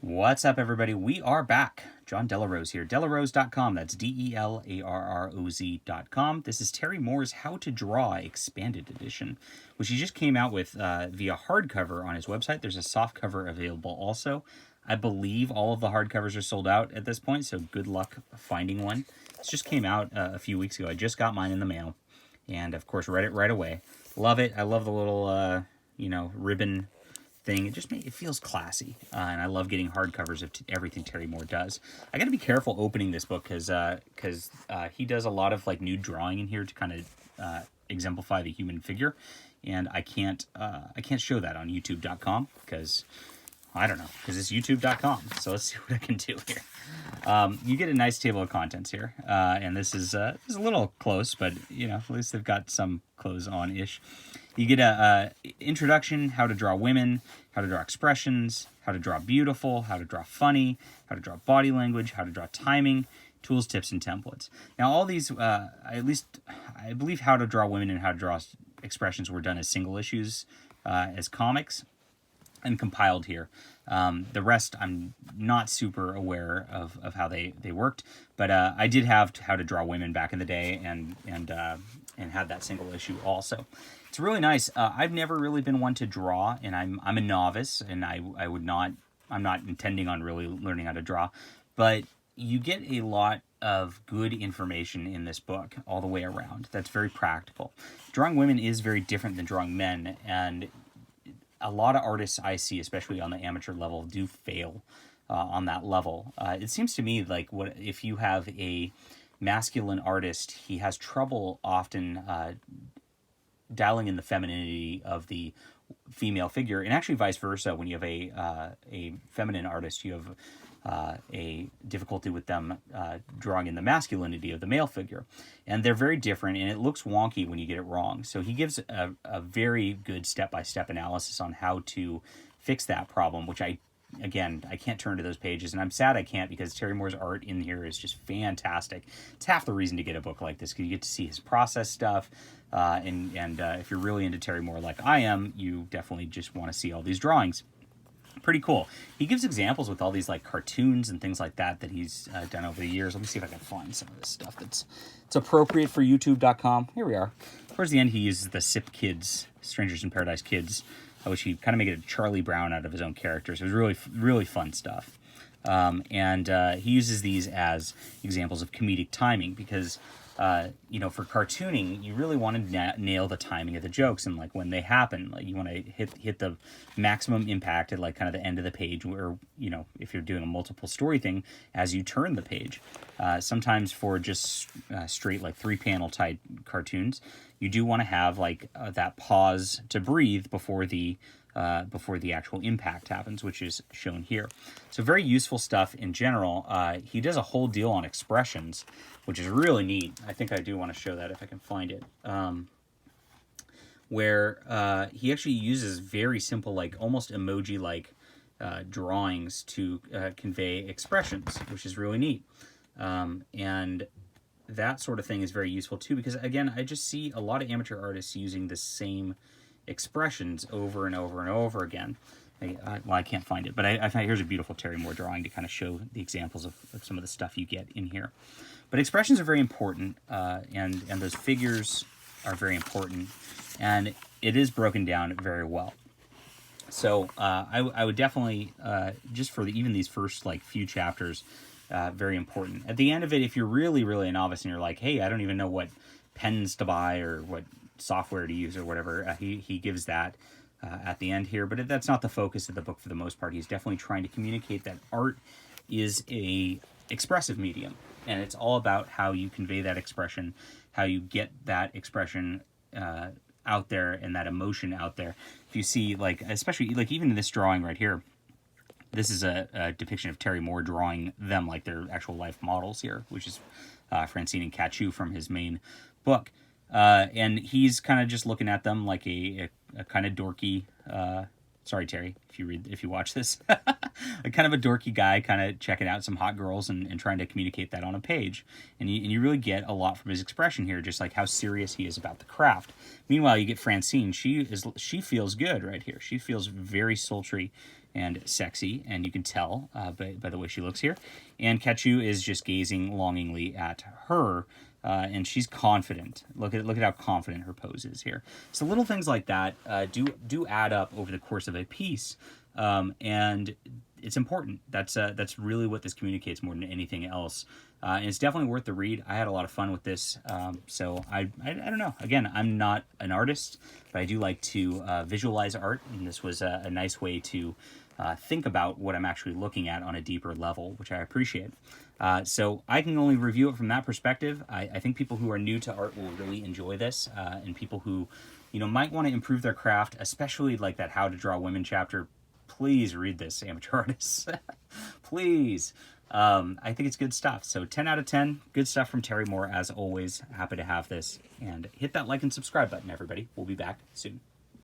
What's up, everybody? We are back. John Delarose here. Delarose.com. That's DELARROZ.com. This is Terry Moore's How to Draw Expanded Edition, which he just came out with via hardcover on his website. There's a softcover available also. I believe all of the hardcovers are sold out at this point, so good luck finding one. This just came out a few weeks ago. I just got mine in the mail, and of course read it right away. Love it. I love the little, ribbon thing. It feels classy, and I love getting hardcovers of everything Terry Moore does. I got to be careful opening this book because he does a lot of like nude drawing in here to kind of exemplify the human figure, and I can't show that on YouTube.com because I don't know, because it's YouTube.com. So let's see what I can do here. You get a nice table of contents here, and this is a little close, but at least they've got some clothes on ish. You get a introduction, how to draw women, how to draw expressions, how to draw beautiful, how to draw funny, how to draw body language, how to draw timing, tools, tips, and templates. Now, all these, I believe how to draw women and how to draw expressions were done as single issues, as comics, and compiled here. The rest, I'm not super aware of how they worked, but I did have how to draw women back in the day, and had that single issue also. It's really nice. I've never really been one to draw, and I'm a novice, and I'm not intending on really learning how to draw, but you get a lot of good information in this book all the way around. That's very practical. Drawing women is very different than drawing men, and a lot of artists I see, especially on the amateur level, do fail on that level. It seems to me like if you have a masculine artist, he has trouble often dialing in the femininity of the female figure, and actually vice versa. When you have a feminine artist, you have a difficulty with them drawing in the masculinity of the male figure, and they're very different, and it looks wonky when you get it wrong. So he gives a very good step-by-step analysis on how to fix that problem, which I can't turn to those pages, and I'm sad I can't, because Terry Moore's art in here is just fantastic. It's half the reason to get a book like this, because you get to see his process stuff, and if you're really into Terry Moore like I am, you definitely just want to see all these drawings. Pretty cool. He gives examples with all these like cartoons and things like that he's done over the years. Let me see if I can find some of this stuff it's appropriate for YouTube.com. Here we are. Towards the end, he uses the SIP Kids, Strangers in Paradise Kids, which he kind of made a Charlie Brown out of his own characters. It was really, really fun stuff. And he uses these as examples of comedic timing because, for cartooning, you really want to nail the timing of the jokes and like when they happen. Like you want to hit the maximum impact at like kind of the end of the page, or if you're doing a multiple story thing, as you turn the page. Sometimes for just straight like 3-panel type cartoons, you do want to have like that pause to breathe before the actual impact happens, which is shown here. So very useful stuff in general. He does a whole deal on expressions, which is really neat. I think I do want to show that if I can find it. Where he actually uses very simple, like almost emoji-like drawings to convey expressions, which is really neat. And that sort of thing is very useful too, because again, I just see a lot of amateur artists using the same expressions over and over and over again. I can't find it, but I find here's a beautiful Terry Moore drawing to kind of show the examples of some of the stuff you get in here. But expressions are very important, and those figures are very important, and it is broken down very well. So I would definitely, just for even these first like few chapters, very important. At the end of it, if you're really, really a novice and you're like, hey, I don't even know what pens to buy or what software to use or whatever, he gives that at the end here, but that's not the focus of the book for the most part. He's definitely trying to communicate that art is a expressive medium, and it's all about how you convey that expression, how you get that expression out there and that emotion out there. If you see, like, especially like even in this drawing right here, this is a depiction of Terry Moore drawing them like they're actual life models here, which is Francine and Cachu from his main book. And he's kind of just looking at them like a kind of dorky, sorry, Terry, if you watch this, a kind of a dorky guy kind of checking out some hot girls and trying to communicate that on a page. And you really get a lot from his expression here, just like how serious he is about the craft. Meanwhile, you get Francine. She feels good right here. She feels very sultry and sexy, and you can tell by the way she looks here. And Ketchu is just gazing longingly at her, and she's confident. Look at how confident her pose is here. So little things like that do add up over the course of a piece, and it's important. That's really what this communicates more than anything else. And it's definitely worth the read. I had a lot of fun with this. So I don't know. Again, I'm not an artist, but I do like to visualize art, and this was a nice way to think about what I'm actually looking at on a deeper level, which I appreciate. So I can only review it from that perspective. I think people who are new to art will really enjoy this, and people who, might want to improve their craft, especially like that How to Draw Women chapter. Please read this, amateur artists. Please. I think it's good stuff. So 10 out of 10, good stuff from Terry Moore, as always. Happy to have this. And hit that like and subscribe button, everybody. We'll be back soon.